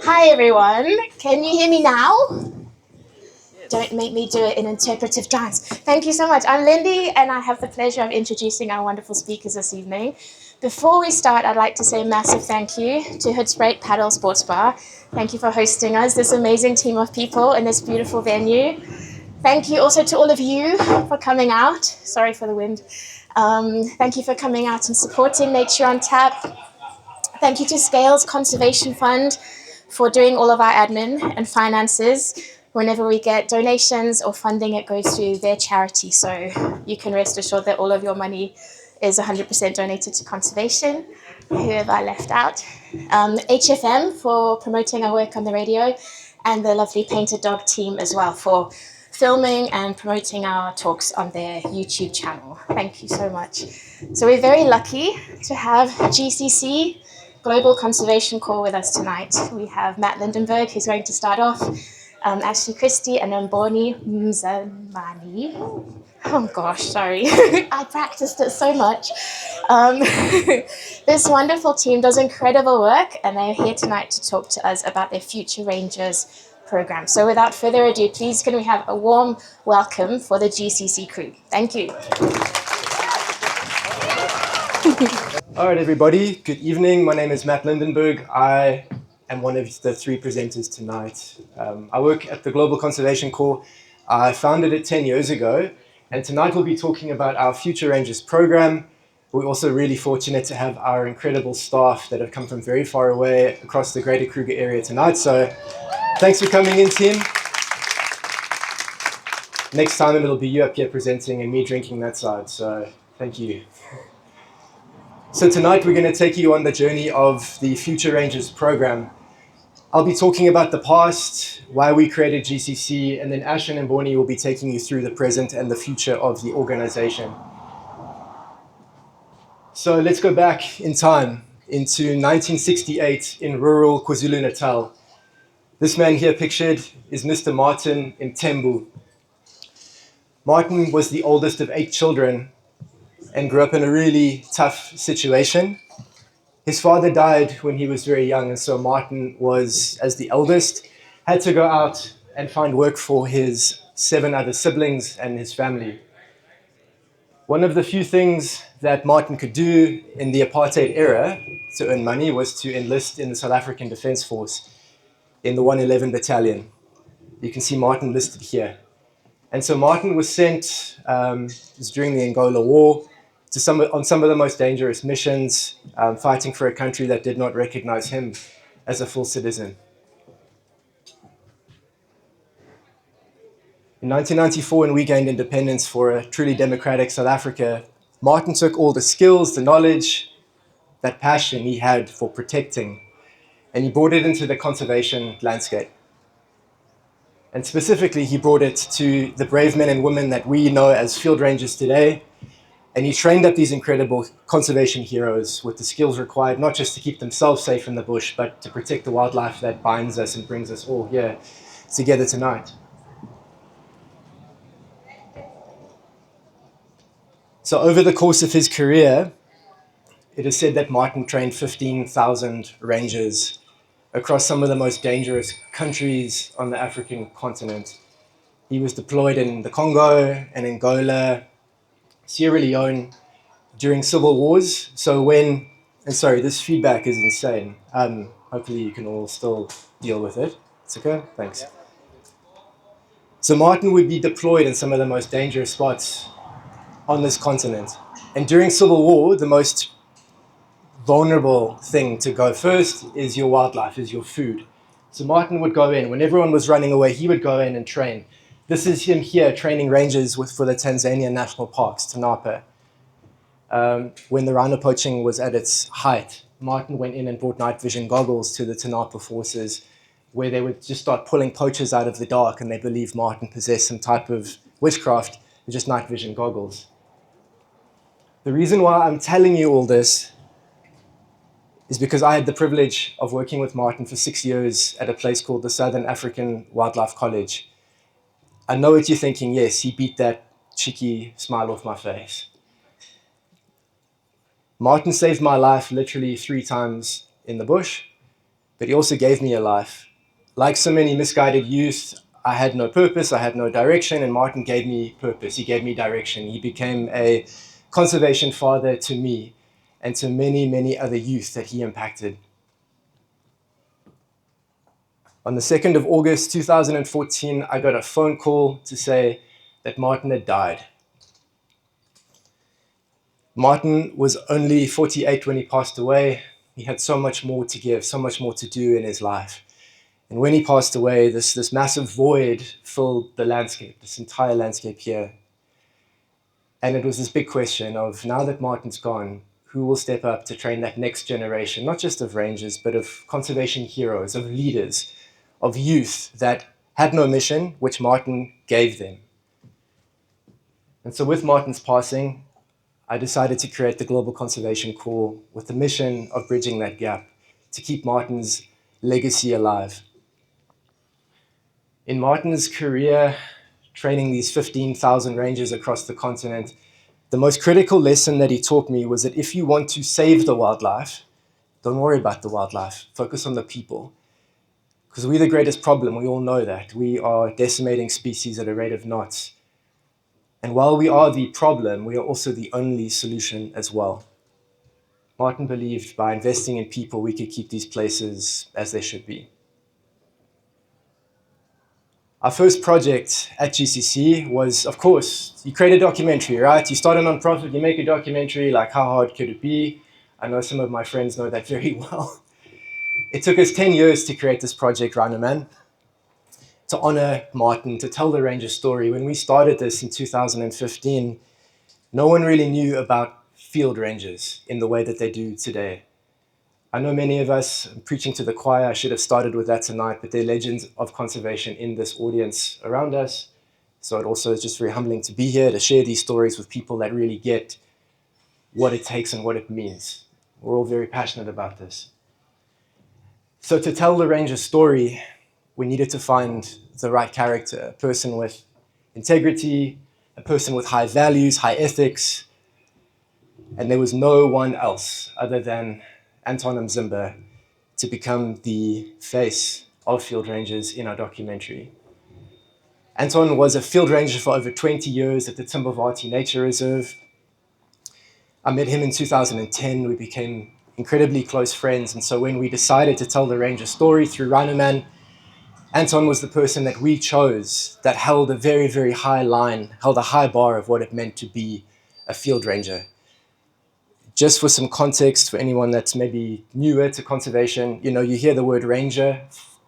Hi everyone, can you hear me now? Don't make me do it in interpretive dance. Thank you so much. I'm Lindy and I have the pleasure of introducing our wonderful speakers this evening. Before we start, I'd like to say a massive thank you to Hoodspray Paddle Sports Bar. Thank you for hosting us, this amazing team of people in this beautiful venue. Thank you also to all of you for coming out. Sorry for the wind. Thank you for coming out and supporting Nature on Tap. Thank you to Scales Conservation Fund for doing all of our admin and finances. Whenever we get donations or funding, it goes to their charity. So you can rest assured that all of your money is 100% donated to conservation. Who have I left out? HFM for promoting our work on the radio, and the lovely PaintedDog team as well for filming and promoting our talks on their YouTube channel. Thank you so much. So we're very lucky to have GCC Global Conservation Call with us tonight. We have Matt Lindenberg, who's going to start off, Ash Christie and Mbhoni Mzamani. Oh gosh, sorry. I practiced it so much. This wonderful team does incredible work, and they're here tonight to talk to us about their Future Rangers program. So without further ado, please can we have a warm welcome for the GCC crew. Thank you. All right, everybody. Good evening. My name is Matt Lindenberg. I am one of the three presenters tonight. I work at the Global Conservation Corps. I founded it 10 years ago, and tonight we'll be talking about our Future Rangers program. We're also really fortunate to have our incredible staff that have come from very far away across the Greater Kruger area tonight. So thanks for coming in, team. Next time it'll be you up here presenting and me drinking that side. So thank you. So tonight we're going to take you on the journey of the Future Rangers program. I'll be talking about the past, why we created GCC, and then Ash and Mbhoni will be taking you through the present and the future of the organization. So let's go back in time into 1968 in rural KwaZulu-Natal. This man here pictured is Mr. Martin Mthembu. Martin was the oldest of 8 children and grew up in a really tough situation. His father died when he was very young, and so Martin was, as the eldest, had to go out and find work for his 7 other siblings and his family. One of the few things that Martin could do in the apartheid era to earn money was to enlist in the South African Defence Force in the 111 Battalion. You can see Martin listed here. And so Martin was sent, it was during the Angola War, on some of the most dangerous missions, fighting for a country that did not recognize him as a full citizen. In 1994, when we gained independence for a truly democratic South Africa, Martin took all the skills, the knowledge, that passion he had for protecting, and he brought it into the conservation landscape. And specifically, he brought it to the brave men and women that we know as field rangers today. And he trained up these incredible conservation heroes with the skills required, not just to keep themselves safe in the bush, but to protect the wildlife that binds us and brings us all here together tonight. So over the course of his career, it is said that Martin trained 15,000 rangers across some of the most dangerous countries on the African continent. He was deployed in the Congo and Angola, Sierra Leone, during civil wars. So sorry, this feedback is insane. Hopefully you can all still deal with it. It's okay? Thanks. So Martin would be deployed in some of the most dangerous spots on this continent. And during civil war, the most vulnerable thing to go first is your wildlife, is your food. So Martin would go in. When everyone was running away, he would go in and train. This is him here training rangers for the Tanzania National Parks, Tanapa. When the rhino poaching was at its height, Martin went in and brought night vision goggles to the Tanapa forces, where they would just start pulling poachers out of the dark, and they believed Martin possessed some type of witchcraft with just night vision goggles. The reason why I'm telling you all this is because I had the privilege of working with Martin for 6 years at a place called the Southern African Wildlife College. I know what you're thinking. Yes, he beat that cheeky smile off my face. Martin saved my life literally 3 times in the bush, but he also gave me a life. Like so many misguided youth, I had no purpose, I had no direction, and Martin gave me purpose. He gave me direction. He became a conservation father to me and to many, many other youth that he impacted. On the 2nd of August 2014, I got a phone call to say that Martin had died. Martin was only 48 when he passed away. He had so much more to give, so much more to do in his life. And when he passed away, this massive void filled the landscape, this entire landscape here. And it was this big question of, now that Martin's gone, who will step up to train that next generation, not just of rangers, but of conservation heroes, of leaders, of youth that had no mission, which Martin gave them. And so with Martin's passing, I decided to create the Global Conservation Corps with the mission of bridging that gap, to keep Martin's legacy alive. In Martin's career, training these 15,000 rangers across the continent, the most critical lesson that he taught me was that if you want to save the wildlife, don't worry about the wildlife, focus on the people. Because we're the greatest problem, we all know that. We are decimating species at a rate of knots. And while we are the problem, we are also the only solution as well. Martin believed by investing in people, we could keep these places as they should be. Our first project at GCC was, of course, you create a documentary, right? You start a nonprofit, you make a documentary, like how hard could it be? I know some of my friends know that very well. It took us 10 years to create this project, Rhino Man, to honor Martin, to tell the ranger story. When we started this in 2015, no one really knew about field rangers in the way that they do today. I know many of us, preaching to the choir, I should have started with that tonight, but there are legends of conservation in this audience around us. So it also is just very humbling to be here, to share these stories with people that really get what it takes and what it means. We're all very passionate about this. So to tell the ranger story, we needed to find the right character, a person with integrity, a person with high values, high ethics, and there was no one else other than Anton Mzimba to become the face of field rangers in our documentary. Anton was a field ranger for over 20 years at the Mbhoni Nature Reserve. I met him in 2010. We became incredibly close friends, and so when we decided to tell the ranger story through Rhino Man, Anton was the person that we chose that held a very, very high line, held a high bar of what it meant to be a field ranger. Just for some context for anyone that's maybe newer to conservation, you hear the word ranger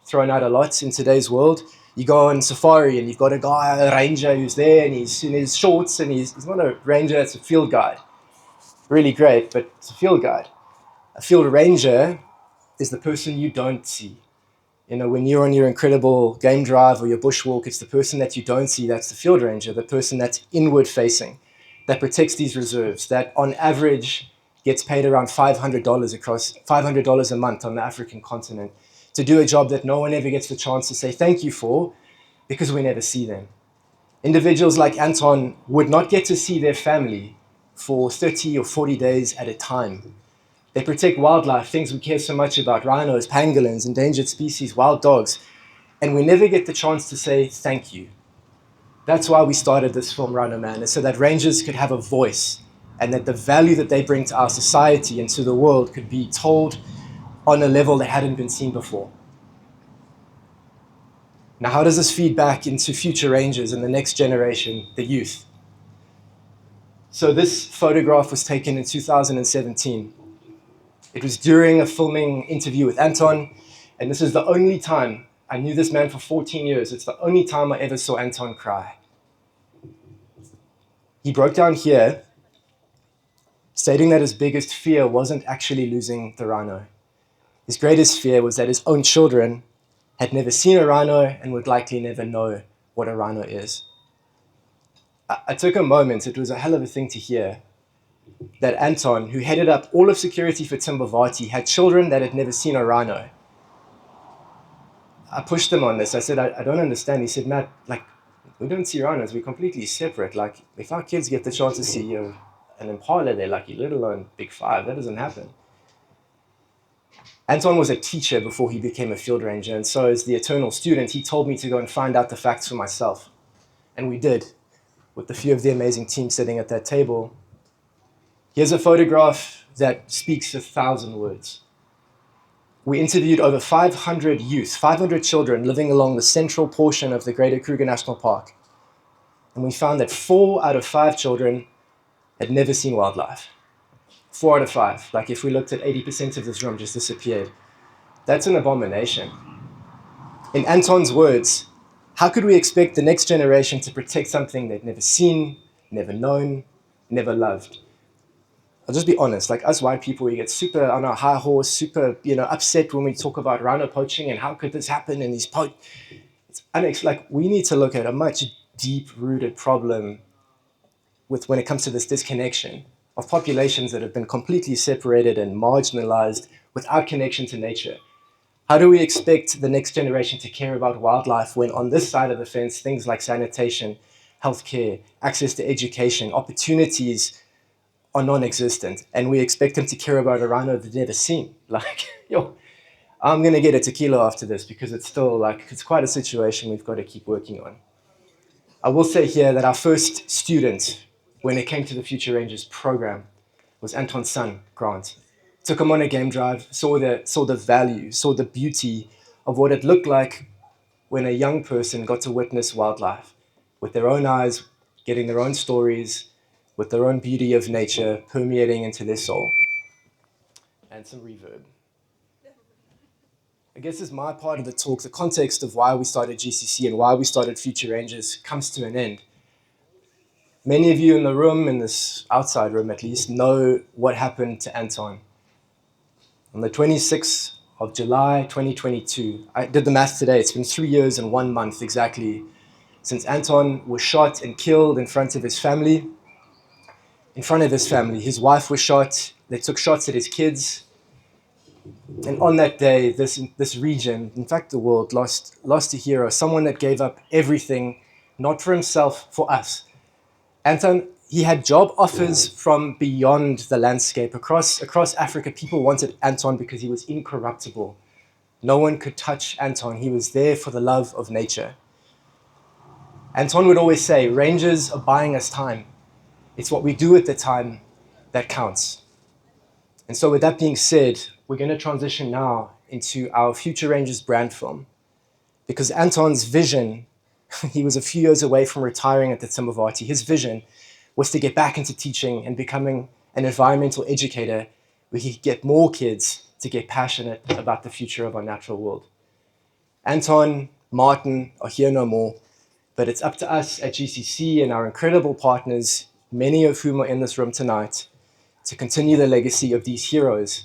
thrown out a lot in today's world. You go on safari and you've got a ranger who's there and he's in his shorts and he's not a ranger, it's a field guide. Really great, but it's a field guide. A field ranger is the person you don't see. When you're on your incredible game drive or your bushwalk, it's the person that you don't see, that's the field ranger, the person that's inward facing, that protects these reserves, that on average gets paid around $500 a month on the African continent to do a job that no one ever gets the chance to say thank you for because we never see them. Individuals like Anton would not get to see their family for 30 or 40 days at a time. They protect wildlife, things we care so much about, rhinos, pangolins, endangered species, wild dogs, and we never get the chance to say thank you. That's why we started this film, Rhino Man, is so that rangers could have a voice and that the value that they bring to our society and to the world could be told on a level that hadn't been seen before. Now, how does this feed back into future rangers and the next generation, the youth? So this photograph was taken in 2017. It was during a filming interview with Anton, and this is the only time, I knew this man for 14 years, it's the only time I ever saw Anton cry. He broke down here, stating that his biggest fear wasn't actually losing the rhino. His greatest fear was that his own children had never seen a rhino and would likely never know what a rhino is. I took a moment, it was a hell of a thing to hear, that Anton, who headed up all of security for Mbhoni, had children that had never seen a rhino. I pushed him on this. I said, I don't understand. He said, Matt, we don't see rhinos. We're completely separate. If our kids get the chance to see an impala, they're lucky, let alone big five. That doesn't happen. Anton was a teacher before he became a field ranger, and so as the eternal student, he told me to go and find out the facts for myself. And we did, with a few of the amazing team sitting at that table. Here's a photograph that speaks 1,000 words. We interviewed over 500 youth, 500 children living along the central portion of the Greater Kruger National Park. And we found that 4 out of 5 children had never seen wildlife. 4 out of 5. Like if we looked at 80% of this room just disappeared. That's an abomination. In Anton's words, how could we expect the next generation to protect something they'd never seen, never known, never loved? I'll just be honest, like us white people, we get super on our high horse, super, upset when we talk about rhino poaching and how could this happen and these like we need to look at a much deep-rooted problem when it comes to this disconnection of populations that have been completely separated and marginalized without connection to nature. How do we expect the next generation to care about wildlife when on this side of the fence, things like sanitation, healthcare, access to education, opportunities are non-existent, and we expect them to care about a rhino they've never seen? Like, I'm going to get a tequila after this because it's still it's quite a situation we've got to keep working on. I will say here that our first student, when it came to the Future Rangers program, was Anton's son, Grant. Took him on a game drive, saw the value, saw the beauty of what it looked like when a young person got to witness wildlife with their own eyes, getting their own stories, with their own beauty of nature permeating into their soul. And some reverb. I guess as my part of the talk, the context of why we started GCC and why we started Future Rangers comes to an end. Many of you in the room, in this outside room at least, know what happened to Anton. On the 26th of July 2022, I did the math today, it's been 3 years and 1 month exactly since Anton was shot and killed in front of his family. In front of his family, his wife was shot, they took shots at his kids. And on that day, this region, in fact the world, lost a hero, someone that gave up everything, not for himself, for us. Anton, he had job offers from beyond the landscape. Across Africa, people wanted Anton because he was incorruptible. No one could touch Anton. He was there for the love of nature. Anton would always say, Rangers are buying us time. It's what we do at the time that counts. And so with that being said, we're going to transition now into our Future Rangers brand film. Because Anton's vision, he was a few years away from retiring at the Timbavati. His vision was to get back into teaching and becoming an environmental educator where he could get more kids to get passionate about the future of our natural world. Anton, Martin are here no more, but it's up to us at GCC and our incredible partners, many of whom are in this room tonight, to continue the legacy of these heroes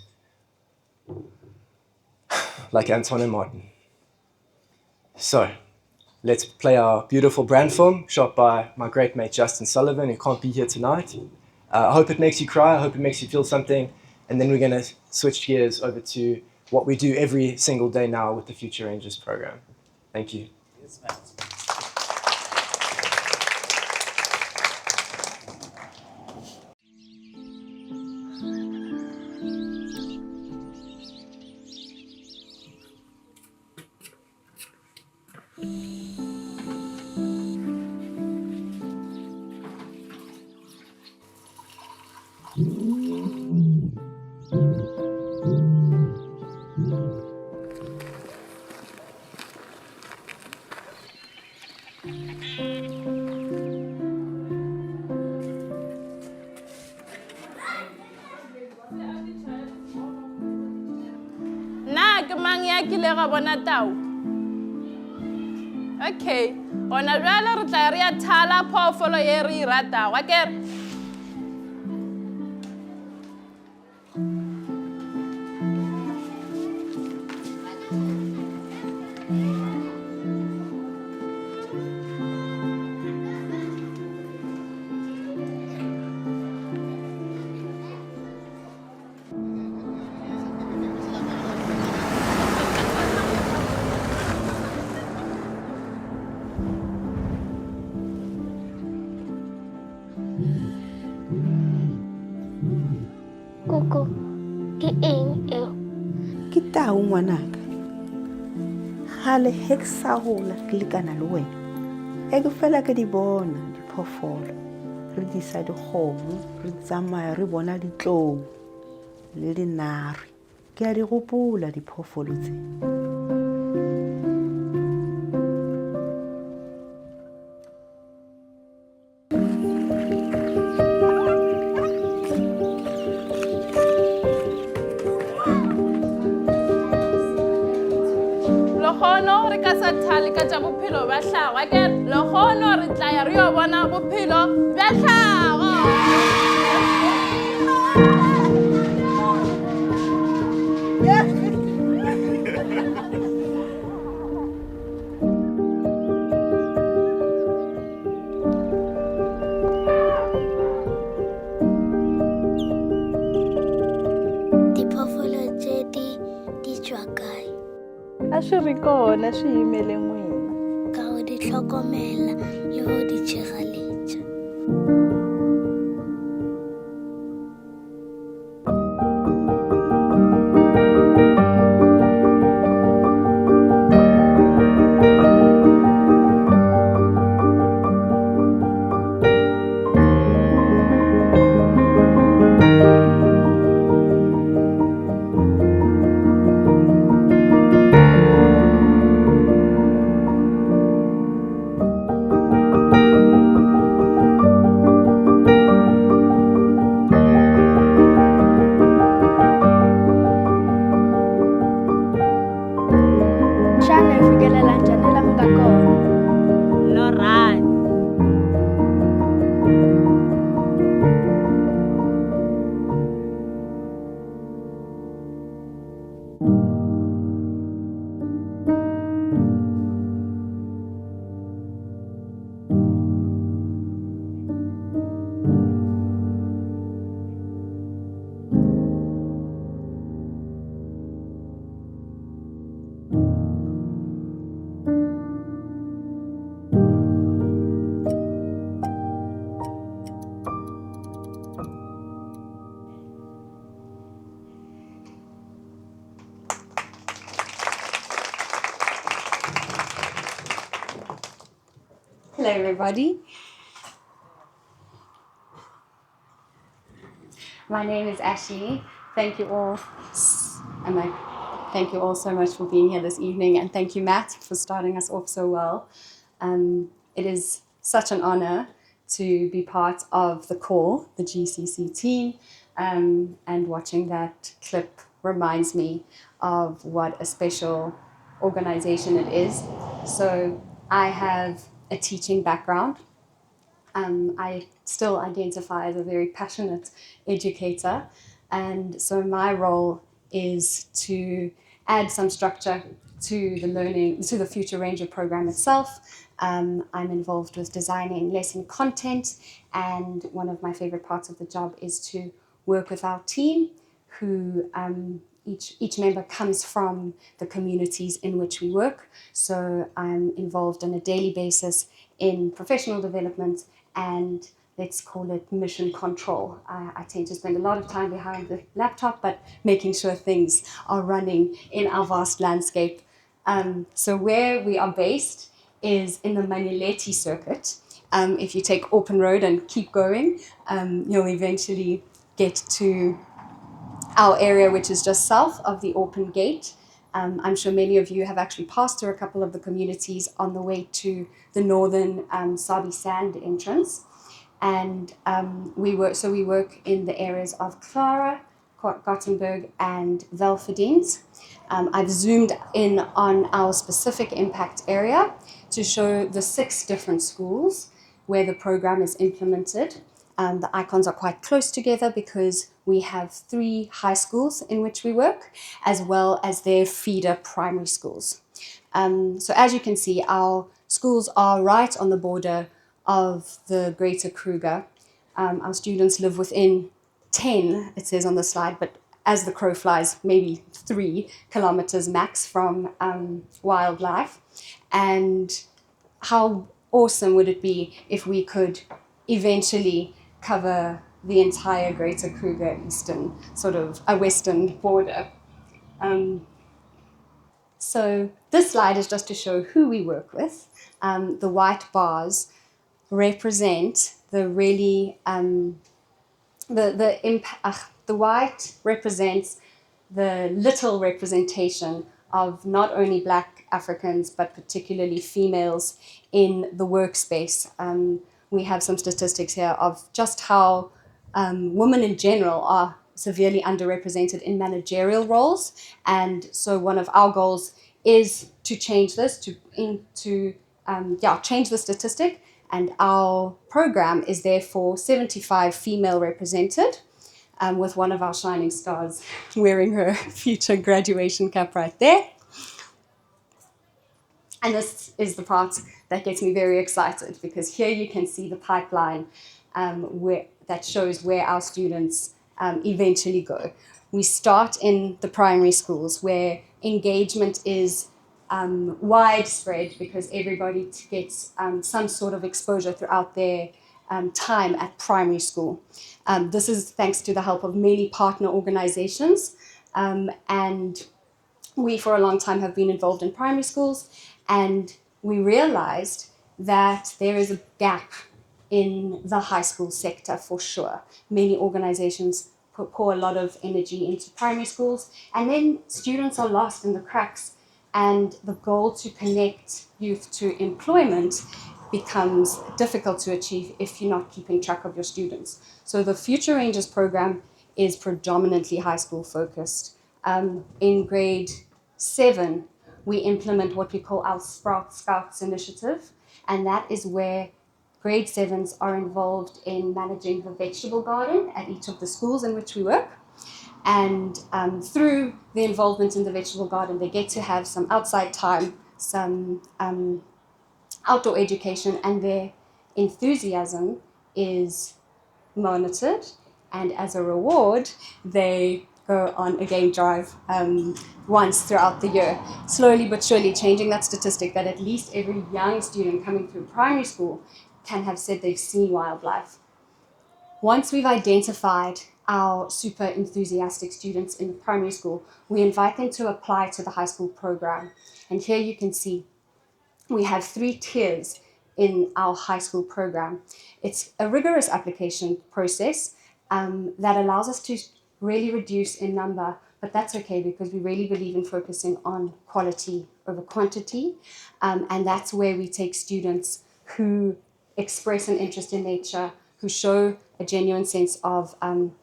like Anton and Martin. So, let's play our beautiful brand film, shot by my great mate Justin Sullivan, who can't be here tonight. I hope it makes you cry, I hope it makes you feel something, and then we're going to switch gears over to what we do every single day now with the Future Rangers program. Thank you. Yes, man. Okay, on a rather tala powerful eri rata. Waker. Ao ngwanaka, gale he ke sa gola ke lekana le wena, e ke fela ke di bona diphoofolo, re di sa dikgomo, re tsamaya re bona ditlou le dinare. Ke a di gopola diphoofolo tse. Logono re ka sa thale ka tša bophelo bja tlhago ke logono re tla ya re yo bona bophelo bja tlhago. Diphoofolo tše di tšwa kae? A swi ri kona swi yimele n'wina. Ka go di hlokomela le go di tšhireletša. Xana hi fikelela njhani laha mi nga kona? Lorani. Hello everybody. My name is Ashley. Thank you all thank you all so much for being here this evening, and thank you Matt for starting us off so well. It is such an honor to be part of the core, the GCC team, and watching that clip reminds me of what a special organization it is. So I have a teaching background. I still identify as a very passionate educator, and so my role is to add some structure to the learning, to the Future Ranger program itself. I'm involved with designing lesson content, and one of my favorite parts of the job is to work with our team, who each member comes from the communities in which we work. So I'm involved on a daily basis in professional development and let's call it mission control. I tend to spend a lot of time behind the laptop, but making sure things are running in our vast landscape. So where we are based is in the Manileti circuit. If you take Open Road and keep going, you'll eventually get to our area, which is just south of the Open Gate. I'm sure many of you have actually passed through a couple of the communities on the way to the northern Sabi Sand entrance. And we work in the areas of Clara, Gothenburg, and Velferdines. I've zoomed in on our specific impact area to show the 6 different schools where the program is implemented. The icons are quite close together because we have 3 high schools in which we work, as well as their feeder primary schools. So as you can see, our schools are right on the border of the Greater Kruger. Our students live within 10, it says on the slide, but as the crow flies, maybe 3 kilometers max from wildlife. And how awesome would it be if we could eventually cover the entire Greater Kruger eastern, sort of a western border. So this slide is just to show who we work with. The white bars represent the really, the white represents the little representation of not only Black Africans, but particularly females in the workspace. We have some statistics here of just how women in general are severely underrepresented in managerial roles. And so one of our goals is to change this, change the statistic. And our program is therefore 75 female represented, with one of our shining stars wearing her future graduation cap right there. And this is the part that gets me very excited, because here you can see the pipeline that shows where our students eventually go. We start in the primary schools where engagement is widespread, because everybody gets some sort of exposure throughout their time at primary school. This is thanks to the help of many partner organizations, and we for a long time have been involved in primary schools, and we realized that there is a gap in the high school sector for sure. Many organizations pour a lot of energy into primary schools, and then students are lost in the cracks, and the goal to connect youth to employment becomes difficult to achieve if you're not keeping track of your students. So the Future Rangers program is predominantly high school focused. In grade 7, we implement what we call our Sprout Scouts initiative, and that is where grade 7s are involved in managing the vegetable garden at each of the schools in which we work. And through the involvement in the vegetable garden, they get to have some outside time, some outdoor education, and their enthusiasm is monitored. And as a reward, they go on a game drive once throughout the year, slowly but surely changing that statistic that at least every young student coming through primary school can have said they've seen wildlife. Once we've identified our super enthusiastic students in the primary school, we invite them to apply to the high school program. And here you can see we have 3 tiers in our high school program. It's a rigorous application process that allows us to really reduce in number, but that's okay, because we really believe in focusing on quality over quantity. And that's where we take students who express an interest in nature, who show a genuine sense of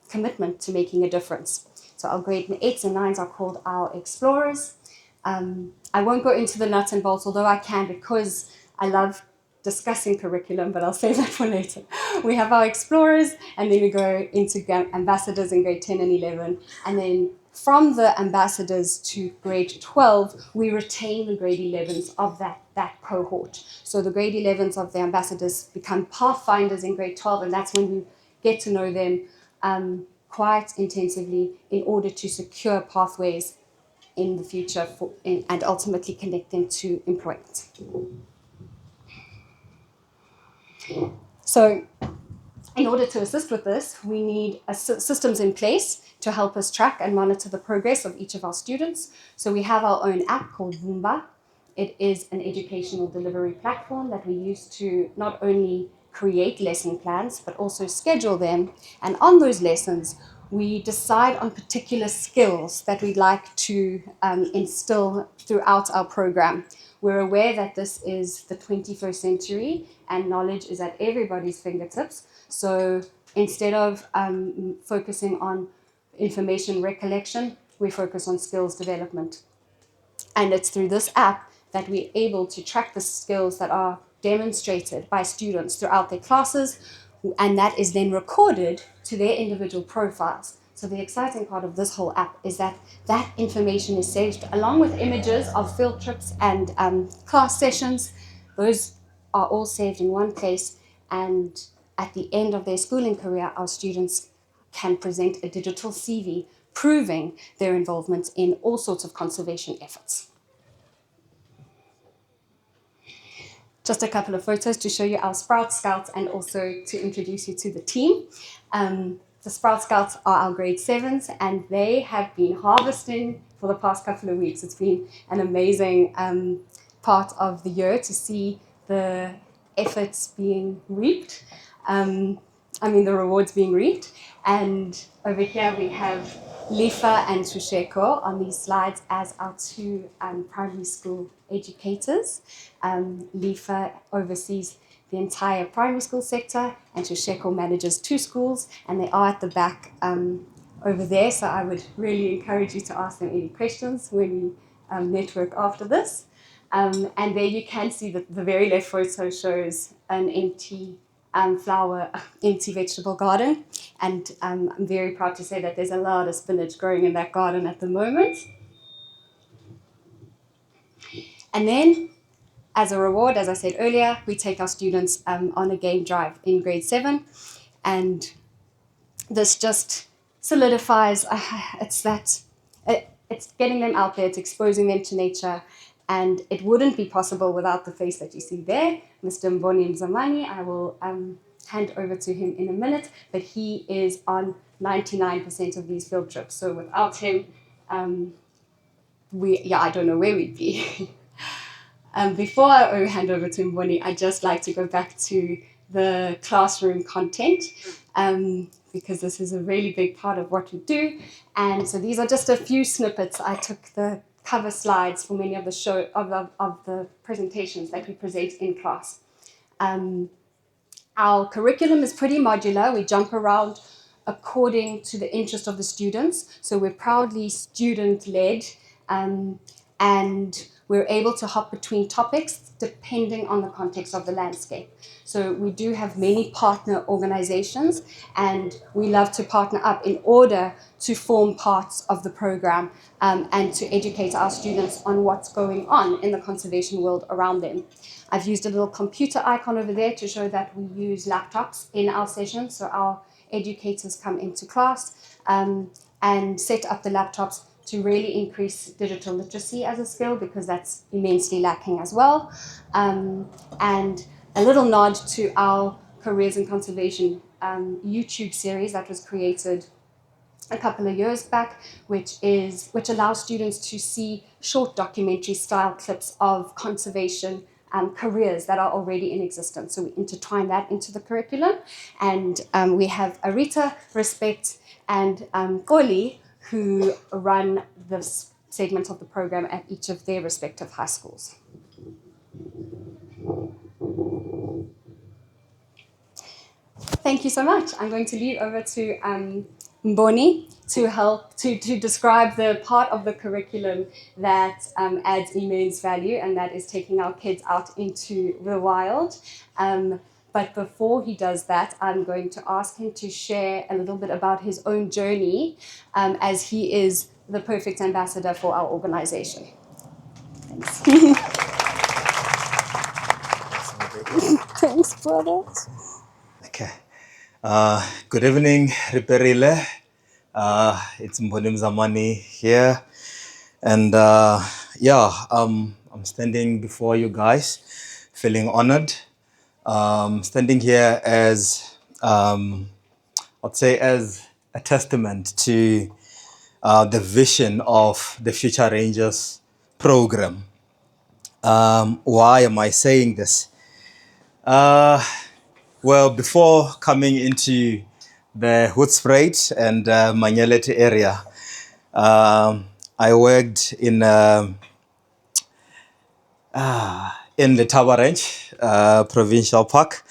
commitment to making a difference. So our grade 8s and 9s are called our explorers. I won't go into the nuts and bolts, although I can, because I love discussing curriculum, but I'll save that for later. We have our explorers, and then we go into ambassadors in grade 10 and 11. And then from the ambassadors to grade 12, we retain the grade 11s of that cohort. So the grade 11s of the ambassadors become pathfinders in grade 12, and that's when we get to know them quite intensively in order to secure pathways in the future and ultimately connect them to employment. So in order to assist with this, we need systems in place to help us track and monitor the progress of each of our students. So we have our own app called Vumba. It is an educational delivery platform that we use to not only create lesson plans, but also schedule them. And on those lessons, we decide on particular skills that we'd like to instill throughout our program. We're aware that this is the 21st century and knowledge is at everybody's fingertips. So instead of focusing on information recollection, we focus on skills development. And it's through this app that we're able to track the skills that are demonstrated by students throughout their classes, and that is then recorded to their individual profiles. So the exciting part of this whole app is that that information is saved along with images of field trips and class sessions. Those are all saved in one place, and at the end of their schooling career, our students can present a digital CV proving their involvement in all sorts of conservation efforts. Just a couple of photos to show you our Sprout Scouts and also to introduce you to the team. The Sprout Scouts are our grade 7s, and they have been harvesting for the past couple of weeks. It's been an amazing part of the year to see the efforts being reaped. The rewards being reaped. And over here we have Lifa and Tusheko on these slides as our two primary school educators. Lifa oversees the entire primary school sector, and Tusheko manages 2 schools, and they are at the back over there. So I would really encourage you to ask them any questions when we network after this. And there you can see that the very left photo shows an empty empty vegetable garden. And I'm very proud to say that there's a lot of spinach growing in that garden at the moment. And then, as a reward, as I said earlier, we take our students on a game drive in grade 7. And this just solidifies, it's getting them out there, it's exposing them to nature. And it wouldn't be possible without the face that you see there, Mr. Mbhoni Mzamani. I will hand over to him in a minute, but he is on 99% of these field trips. So without him, I don't know where we'd be. Before I hand over to Mbhoni, I'd just like to go back to the classroom content, because this is a really big part of what we do. And so these are just a few snippets. I took the cover slides for many of the of the presentations that we present in class. Our curriculum is pretty modular. We jump around according to the interest of the students. So we're proudly student-led, and we're able to hop between topics depending on the context of the landscape. So we do have many partner organizations, and we love to partner up in order to form parts of the program and to educate our students on what's going on in the conservation world around them. I've used a little computer icon over there to show that we use laptops in our sessions. So our educators come into class and set up the laptops to really increase digital literacy as a skill, because that's immensely lacking as well. And a little nod to our Careers in Conservation YouTube series that was created a couple of years back, which allows students to see short documentary style clips of conservation careers that are already in existence. So we intertwine that into the curriculum. And we have Arita, Respect, and Koli, who run this segment of the program at each of their respective high schools. Thank you so much. I'm going to lead over to Mbhoni to help to describe the part of the curriculum that adds immense value, and that is taking our kids out into the wild. But before he does that, I'm going to ask him to share a little bit about his own journey, as he is the perfect ambassador for our organization. Thanks. Thanks, brother. Okay. Good evening, Riperile. It's Mbhoni Mzamani here. And I'm standing before you guys, feeling honored. Standing here as, I'd say, as a testament to the vision of the Future Rangers program. Why am I saying this? Well, before coming into the Hoedspruit and Manyeleti area, I worked in the Taba Range Provincial Park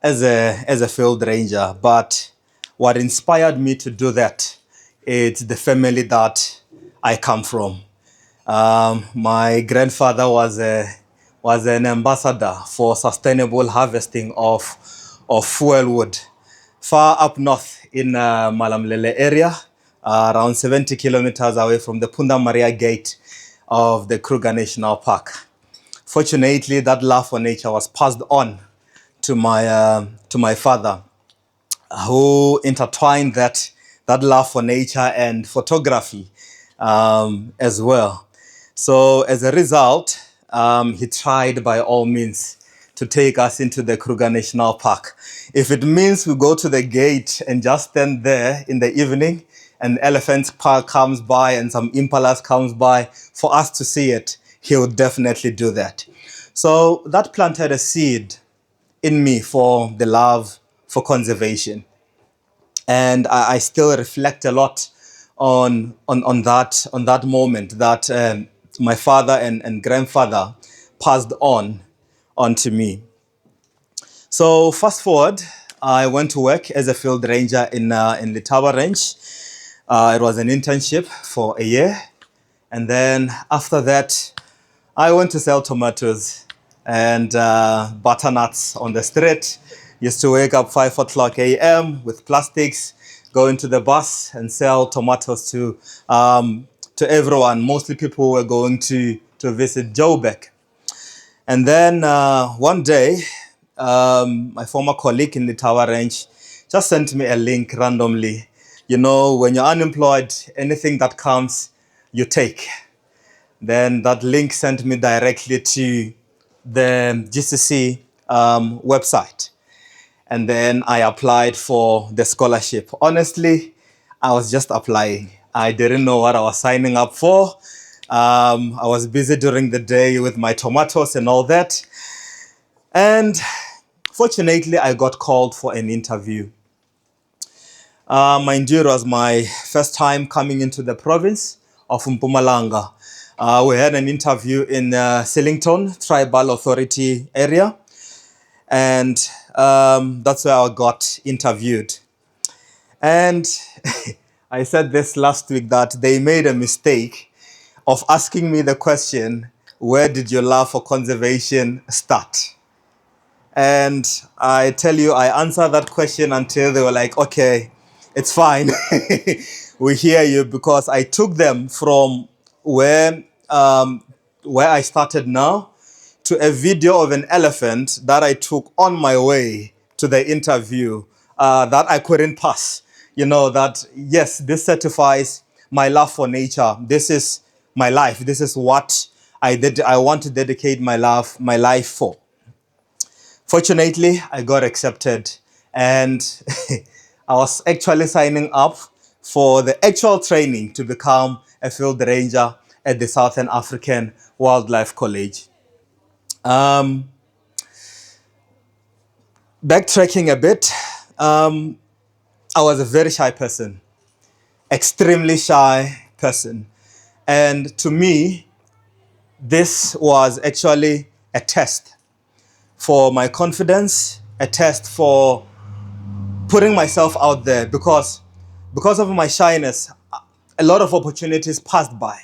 as a field ranger. But what inspired me to do that is the family that I come from. My grandfather was an ambassador for sustainable harvesting of fuel wood far up north in Malamlele area, around 70 kilometers away from the Punda Maria Gate of the Kruger National Park. Fortunately, that love for nature was passed on to my father, who intertwined that love for nature and photography as well. So as a result, he tried by all means to take us into the Kruger National Park. If it means we go to the gate and just stand there in the evening and elephants comes by and some impalas comes by for us to see it, he would definitely do that. So that planted a seed in me for the love for conservation. And I still reflect a lot on that moment that my father and grandfather passed on to me. So fast forward, I went to work as a field ranger in the Tower Range. It was an internship for a year. And then after that, I went to sell tomatoes and butternuts on the street. Used to wake up 5 o'clock a.m. with plastics, go into the bus and sell tomatoes to everyone. Mostly people were going to visit Joburg. And then one day, my former colleague in the Tower Range just sent me a link randomly. You know, when you're unemployed, anything that comes, you take. Then that link sent me directly to the GCC website. And then I applied for the scholarship. Honestly, I was just applying. I didn't know what I was signing up for. I was busy during the day with my tomatoes and all that. And fortunately, I got called for an interview. Mind you, it was my first time coming into the province of Mpumalanga. We had an interview in Sillington Tribal Authority area. And that's where I got interviewed. And I said this last week that they made a mistake of asking me the question, where did your love for conservation start? And I tell you, I answered that question until they were like, okay, it's fine. We hear you, because I took them from where I started now to a video of an elephant that I took on my way to the interview that I couldn't pass. You know, that, yes, this certifies my love for nature. This is my life. This is what I want to dedicate my life for. Fortunately, I got accepted, and I was actually signing up for the actual training to become a field ranger at the Southern African Wildlife College. Backtracking a bit, I was a very shy person, extremely shy person. And to me, this was actually a test for my confidence, a test for putting myself out there, because of my shyness, a lot of opportunities passed by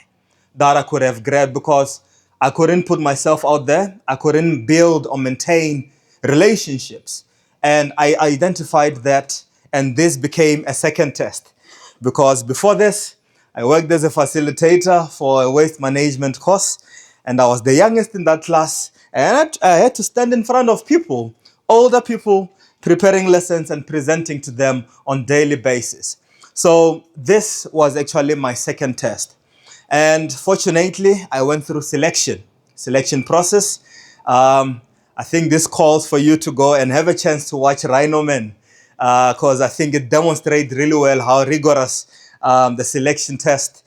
that I could have grabbed, because I couldn't put myself out there. I couldn't build or maintain relationships. And I identified that, and this became a second test, because before this, I worked as a facilitator for a waste management course, and I was the youngest in that class, and I had to stand in front of people, older people, preparing lessons and presenting to them on daily basis. So this was actually my second test. And fortunately, I went through selection process. I think this calls for you to go and have a chance to watch Rhino Man, because I think it demonstrates really well how rigorous the selection test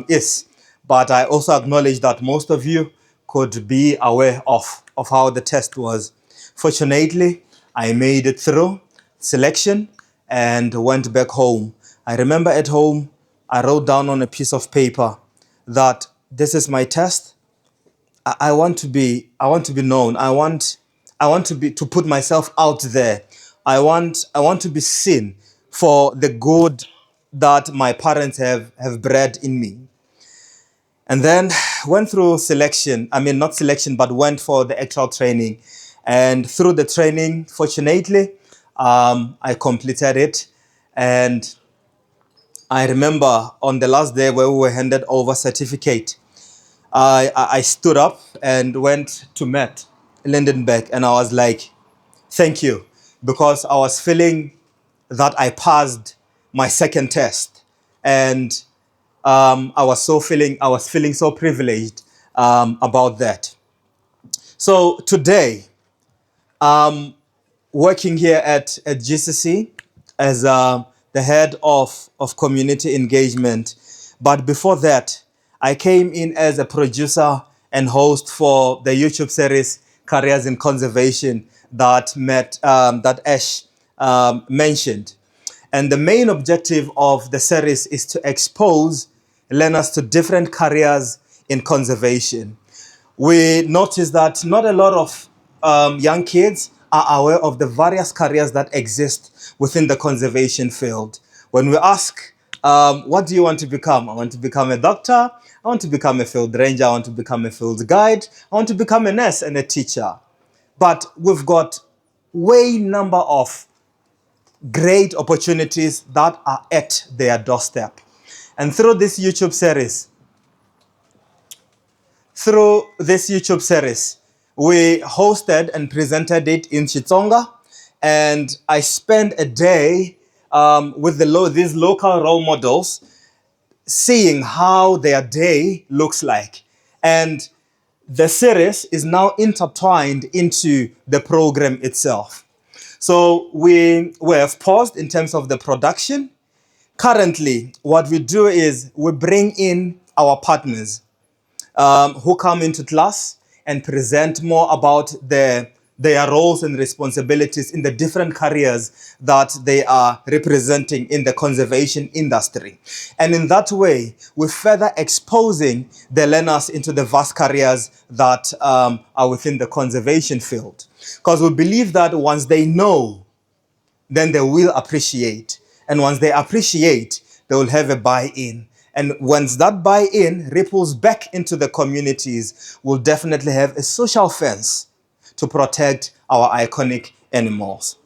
is. But I also acknowledge that most of you could be aware of how the test was. Fortunately, I made it through selection and went back home. I remember at home, I wrote down on a piece of paper that this is my test. I want to be known. I want to put myself out there. I want to be seen for the good that my parents have bred in me. And then went through selection. I mean, not selection, but went for the actual training. And through the training, fortunately, I completed it. And I remember on the last day where we were handed over certificate, I stood up and went to Matt Lindenberg, and I was like, thank you, because I was feeling that I passed my second test, and I was feeling so privileged about that. So today, working here at GCC as the the head of community engagement. But before that, I came in as a producer and host for the YouTube series Careers in Conservation that Ash mentioned. And the main objective of the series is to expose learners to different careers in conservation. We noticed that not a lot of young kids are aware of the various careers that exist within the conservation field. When we ask, what do you want to become? I want to become a doctor. I want to become a field ranger. I want to become a field guide. I want to become a nurse and a teacher. But we've got way number of great opportunities that are at their doorstep. And through this YouTube series, we hosted and presented it in Chitsonga, and I spent a day with these local role models, seeing how their day looks like. And the series is now intertwined into the program itself. So we have paused in terms of the production. Currently, what we do is we bring in our partners who come into class and present more about their roles and responsibilities in the different careers that they are representing in the conservation industry. And in that way, we're further exposing the learners into the vast careers that are within the conservation field. Because we believe that once they know, then they will appreciate. And once they appreciate, they will have a buy-in. And once that buy-in ripples back into the communities, we'll definitely have a social fence to protect our iconic animals.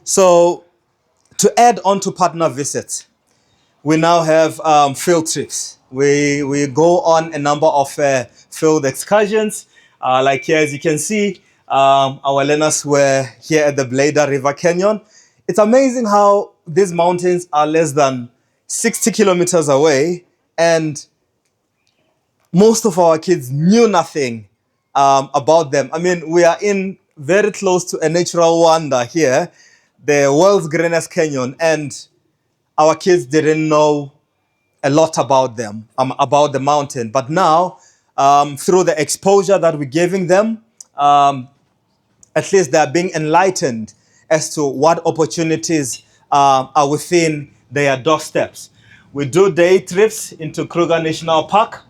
So, to add on to partner visits, we now have field trips. We go on a number of field excursions. Like here, as you can see, our learners were here at the Blader River Canyon. It's amazing how these mountains are less than 60 kilometers away, and most of our kids knew nothing about them. I mean, we are in very close to a natural wonder here, the world's greenest canyon, and our kids didn't know a lot about them, about the mountain. But now, through the exposure that we're giving them, at least they're being enlightened as to what opportunities are within their doorsteps. We do day trips into Kruger National Park,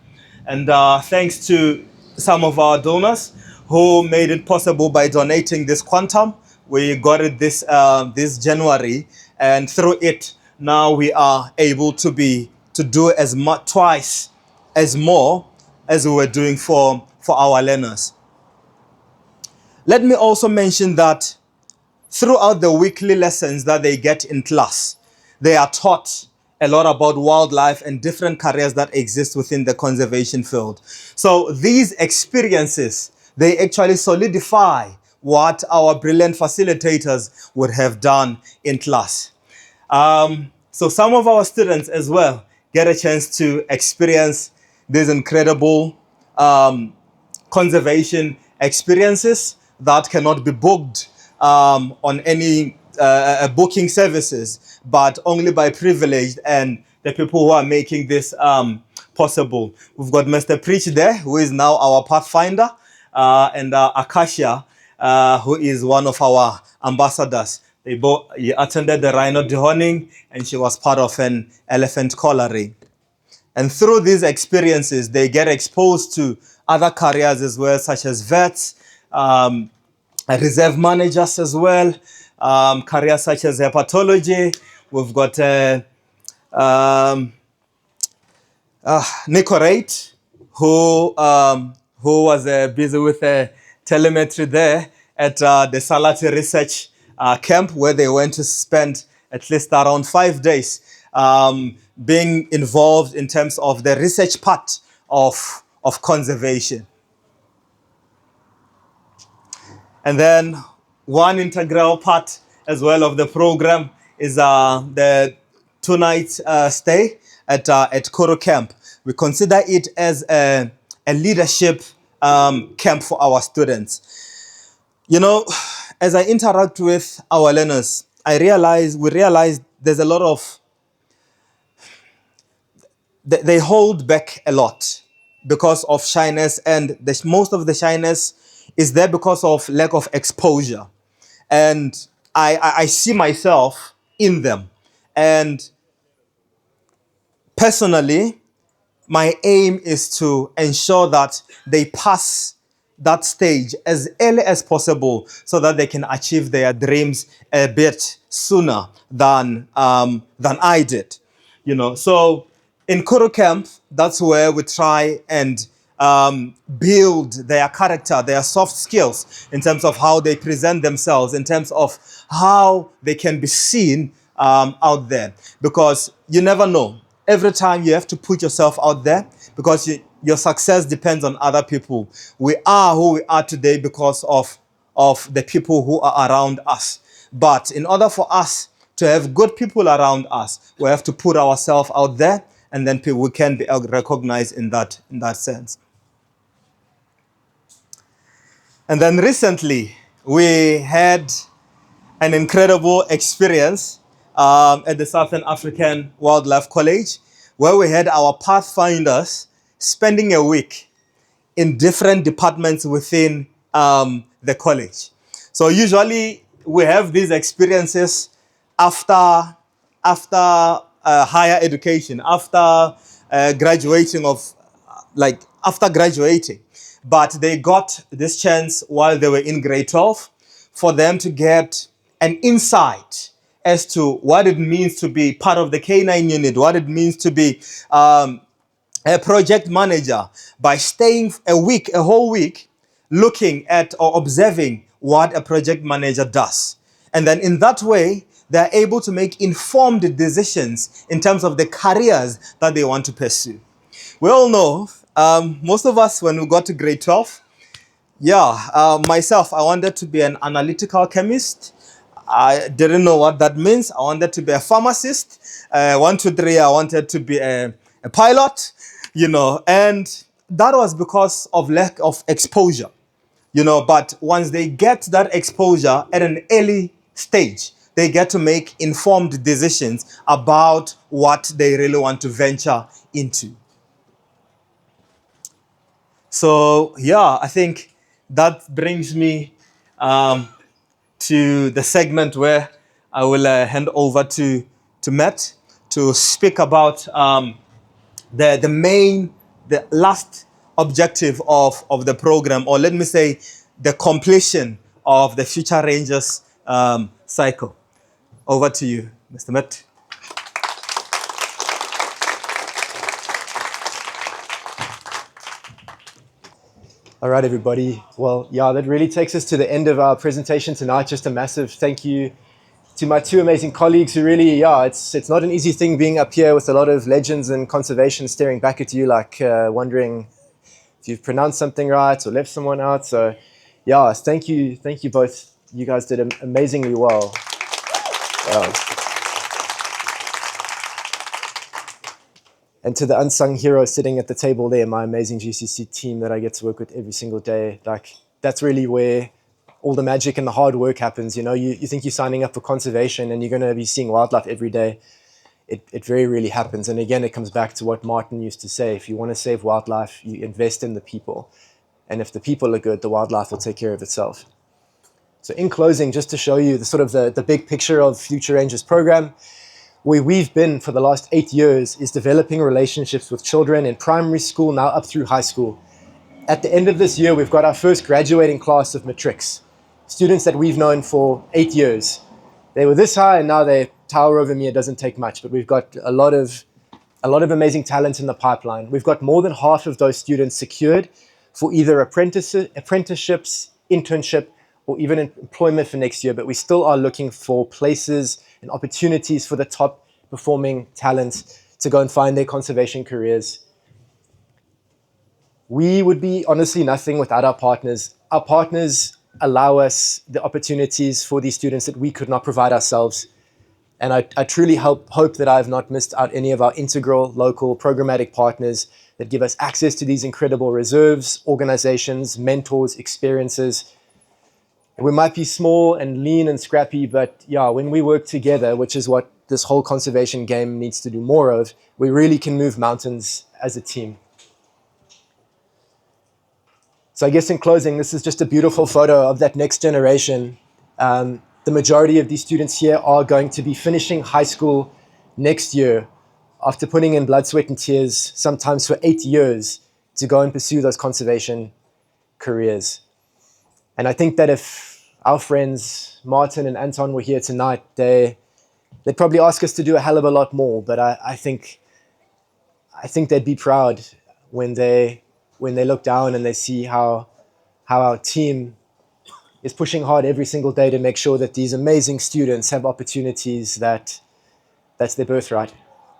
and thanks to some of our donors who made it possible by donating this quantum, we got it this January, and through it now we are able to do as much, twice as more as we were doing for our learners. Let me also mention that throughout the weekly lessons that they get in class, they are taught a lot about wildlife and different careers that exist within the conservation field. So these experiences, they actually solidify what our brilliant facilitators would have done in class. So some of our students as well get a chance to experience these incredible conservation experiences that cannot be booked on any booking services, but only by privileged and the people who are making this possible. We've got Mr. Preach there, who is now our Pathfinder, and Acacia, who is one of our ambassadors. They both attended the rhino dehorning, and she was part of an elephant colliery. And through these experiences, they get exposed to other careers as well, such as vets, reserve managers as well, careers such as hepatology. We've got Nico Rate, who was busy with telemetry there at the Salati Research Camp, where they went to spend at least around 5 days being involved in terms of the research part of conservation. And then one integral part as well of the program is the 2-night stay at Koro Camp. We consider it as a leadership camp for our students. You know, as I interact with our learners, we realize there's a lot of, they hold back a lot because of shyness, and most of the shyness is there because of lack of exposure. And I see myself in them. And personally, my aim is to ensure that they pass that stage as early as possible so that they can achieve their dreams a bit sooner than I did. So in Kuru Camp, that's where we try and build their character, their soft skills in terms of how they present themselves, in terms of how they can be seen out there. Because you never know. Every time you have to put yourself out there, because your success depends on other people. We are who we are today because of the people who are around us. But in order for us to have good people around us, we have to put ourselves out there, and then we can be recognized in that sense. And then recently, we had an incredible experience at the Southern African Wildlife College, where we had our pathfinders spending a week in different departments within the college. So usually we have these experiences after higher education, after graduating after graduating. But they got this chance while they were in grade 12 for them to get an insight as to what it means to be part of the K9 unit, what it means to be a project manager, by staying a whole week, looking at or observing what a project manager does. And then in that way, they're able to make informed decisions in terms of the careers that they want to pursue. We all know, most of us, when we got to grade 12, myself, I wanted to be an analytical chemist. I didn't know what that means. I wanted to be a pharmacist. 1, 2, 3, I wanted to be a pilot, and that was because of lack of exposure, but once they get that exposure at an early stage, they get to make informed decisions about what they really want to venture into. So, I think that brings me to the segment where I will hand over to Matt to speak about the last objective of the program, or let me say the completion of the Future Rangers cycle. Over to you, Mr. Matt. All right, everybody. Well, that really takes us to the end of our presentation tonight. Just a massive thank you to my two amazing colleagues who really, it's not an easy thing being up here with a lot of legends and conservation staring back at you like wondering if you've pronounced something right or left someone out. So, thank you both. You guys did amazingly well. And to the unsung hero sitting at the table there, my amazing GCC team that I get to work with every single day, that's really where all the magic and the hard work happens. You think you're signing up for conservation and you're going to be seeing wildlife every day. It very rarely happens. And again, it comes back to what Martin used to say. If you want to save wildlife, you invest in the people. And if the people are good, the wildlife will take care of itself. So in closing, just to show you the big picture of Future Rangers program, where we've been for the last 8 years is developing relationships with children in primary school, now up through high school. At the end of this year, we've got our first graduating class of matrics, students that we've known for 8 years. They were this high and now they tower over me. It doesn't take much, but we've got a lot of amazing talent in the pipeline. We've got more than half of those students secured for either apprenticeships, internship, or even employment for next year, but we still are looking for places and opportunities for the top performing talent to go and find their conservation careers. We would be honestly nothing without our partners. Our partners allow us the opportunities for these students that we could not provide ourselves. And I truly hope that I have not missed out any of our integral local programmatic partners that give us access to these incredible reserves, organizations, mentors, experiences. We might be small and lean and scrappy, but yeah, when we work together, which is what this whole conservation game needs to do more of, we really can move mountains as a team. So I guess in closing, this is just a beautiful photo of that next generation. The majority of these students here are going to be finishing high school next year after putting in blood, sweat, and tears, sometimes for 8 years, to go and pursue those conservation careers. And I think that if our friends, Martin and Anton, were here tonight, they'd probably ask us to do a hell of a lot more, but I think they'd be proud when they look down and they see how our team is pushing hard every single day to make sure that these amazing students have opportunities that's their birthright.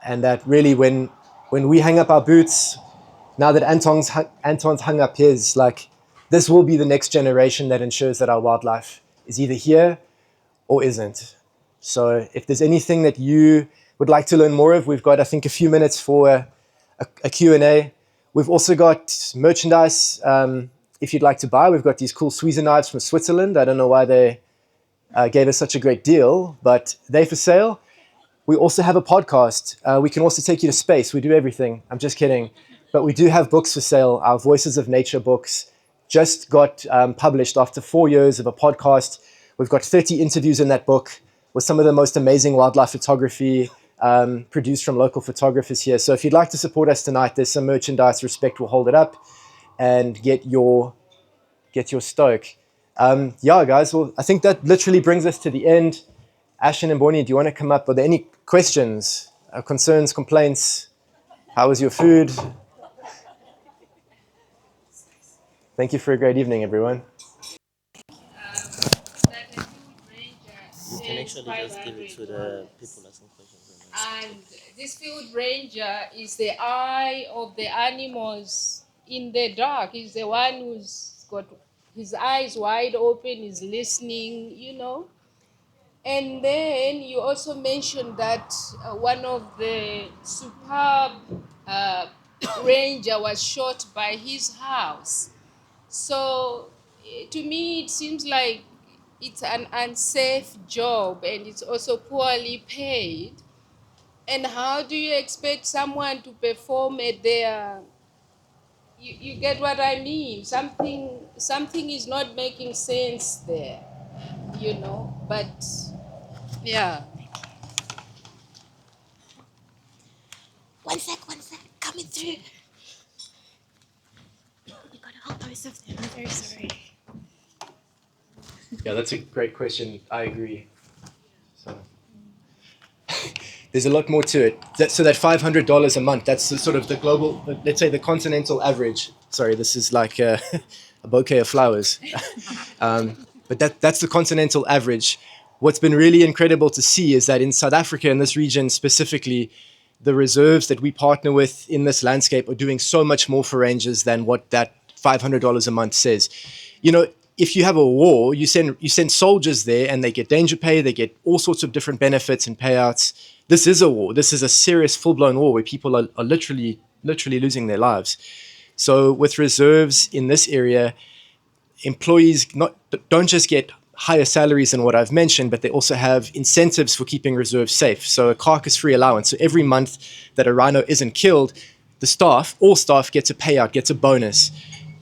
And that really when we hang up our boots, now that Anton's hung up his, like, this will be the next generation that ensures that our wildlife is either here or isn't. So if there's anything that you would like to learn more of, we've got, I think, a few minutes for a Q&A. We've also got merchandise. If you'd like to buy, we've got these cool Sweezer knives from Switzerland. I don't know why they gave us such a great deal, but they're for sale. We also have a podcast. We can also take you to space. We do everything. I'm just kidding. But we do have books for sale. Our Voices of Nature books just got published after 4 years of a podcast. We've got 30 interviews in that book with some of the most amazing wildlife photography produced from local photographers here. So if you'd like to support us tonight, there's some merchandise. Respect will hold it up and get your stoke. Yeah, guys, well, I think that literally brings us to the end. Ash and Mbhoni, do you want to come up? Are there any questions, concerns, complaints? How was your food? Thank you for a great evening, everyone. You can actually just give it to the people asking questions. And this field ranger is the eye of the animals in the dark. He's the one who's got his eyes wide open, is listening, you know. And then you also mentioned that one of the superb ranger was shot by his house. So to me, it seems like it's an unsafe job and it's also poorly paid. And how do you expect someone to perform at their, you get what I mean? Something is not making sense there, you know, but yeah. One sec, coming through. You got a whole post of them. I'm very sorry. Yeah, that's a great question. I agree. So there's a lot more to it. So that $500 a month, that's the sort of the global, let's say the continental average. Sorry, this is like a bouquet of flowers. But that's the continental average. What's been really incredible to see is that in South Africa, in this region specifically, the reserves that we partner with in this landscape are doing so much more for rangers than what that $500 a month says. You know, if you have a war, you send soldiers there and they get danger pay, they get all sorts of different benefits and payouts. This is a war. This is a serious full-blown war where people are literally losing their lives. So with reserves in this area, employees don't just get higher salaries than what I've mentioned, but they also have incentives for keeping reserves safe. So a carcass-free allowance. So every month that a rhino isn't killed, all staff gets a payout, gets a bonus.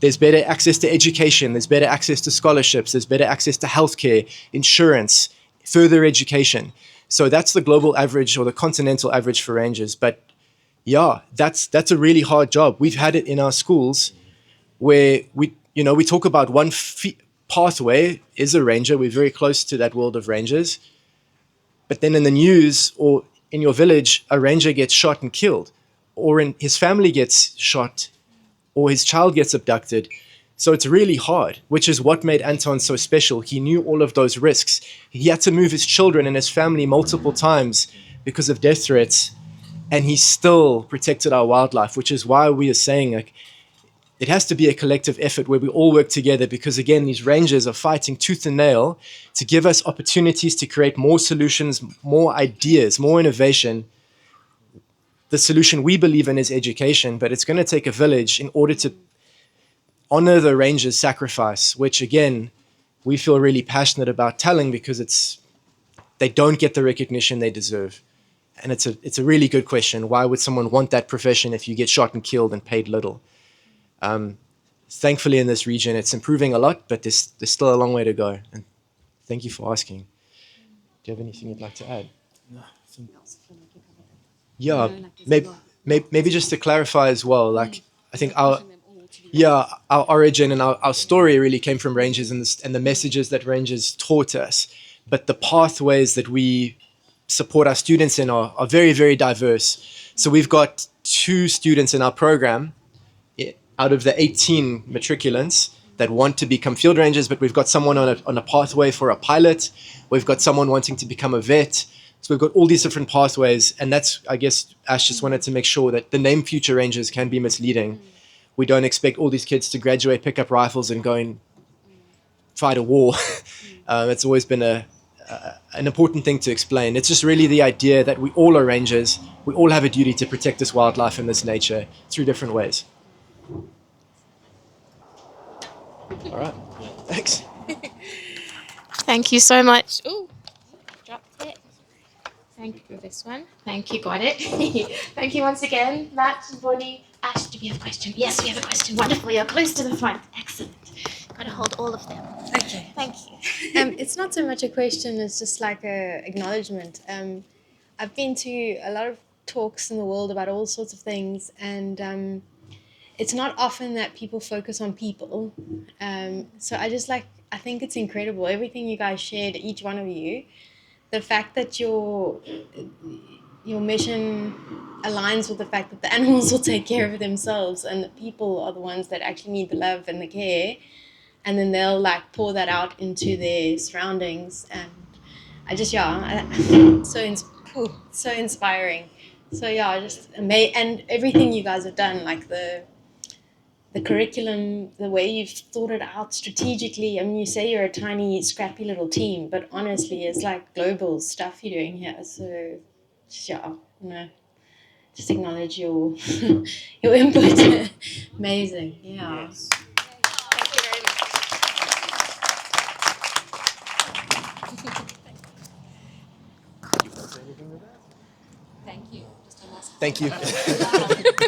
There's better access to education, there's better access to scholarships, there's better access to healthcare, insurance, further education. So that's the global average or the continental average for rangers. But yeah, that's a really hard job. We've had it in our schools where we talk about one pathway is a ranger. We're very close to that world of rangers. But then in the news or in your village, a ranger gets shot and killed, or his family gets shot, or his child gets abducted. So it's really hard, which is what made Anton so special. He knew all of those risks. He had to move his children and his family multiple times because of death threats, and he still protected our wildlife, which is why we are saying, like, it has to be a collective effort where we all work together, because again, these rangers are fighting tooth and nail to give us opportunities to create more solutions, more ideas, more innovation. The solution we believe in is education, but it's going to take a village in order to honor the rangers' sacrifice, which again, we feel really passionate about telling because they don't get the recognition they deserve. And it's a really good question. Why would someone want that profession if you get shot and killed and paid little? Thankfully, in this region, it's improving a lot, but there's still a long way to go. And thank you for asking. Do you have anything you'd like to add? No, Yeah, maybe just to clarify as well, like I think our origin and our story really came from Rangers and the messages that Rangers taught us. But the pathways that we support our students in are very, very diverse. So we've got 2 students in our program out of the 18 matriculants that want to become field rangers, but we've got someone on a pathway for a pilot. We've got someone wanting to become a vet. So we've got all these different pathways, and that's, I guess, Ash just wanted to make sure that the name Future Rangers can be misleading. We don't expect all these kids to graduate, pick up rifles, and go and fight a war. It's always been an important thing to explain. It's just really the idea that we all are rangers. We all have a duty to protect this wildlife and this nature through different ways. All right. Thanks. Thank you so much. Ooh, dropped it. Thank you for this one. Thank you, got it. Thank you once again, Matt, Mbhoni. Ash, do we have a question? Yes, we have a question. Wonderful, you're close to the front. Excellent. Got to hold all of them. Okay. Thank you. It's not so much a question, it's just like a acknowledgement. I've been to a lot of talks in the world about all sorts of things, and it's not often that people focus on people. So I think it's incredible, everything you guys shared, each one of you. The fact that your mission aligns with the fact that the animals will take care of themselves and the people are the ones that actually need the love and the care, and then they'll like pour that out into their surroundings. And so inspiring. So yeah, just amazing. And everything you guys have done, like the curriculum, the way you've thought it out strategically. I mean, you say you're a tiny, scrappy little team, but honestly, it's like global stuff you're doing here. So, yeah, just acknowledge your your input. Amazing, yeah. Yes. Thank you very much. Thank you. Thank you.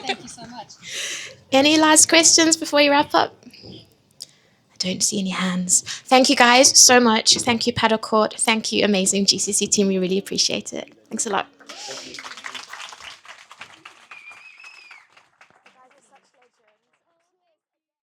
Thank you so much. Any last questions before we wrap up? I don't see any hands. Thank you guys so much. Thank you, Paddle Court. Thank you, amazing GCC team. We really appreciate it. Thanks a lot.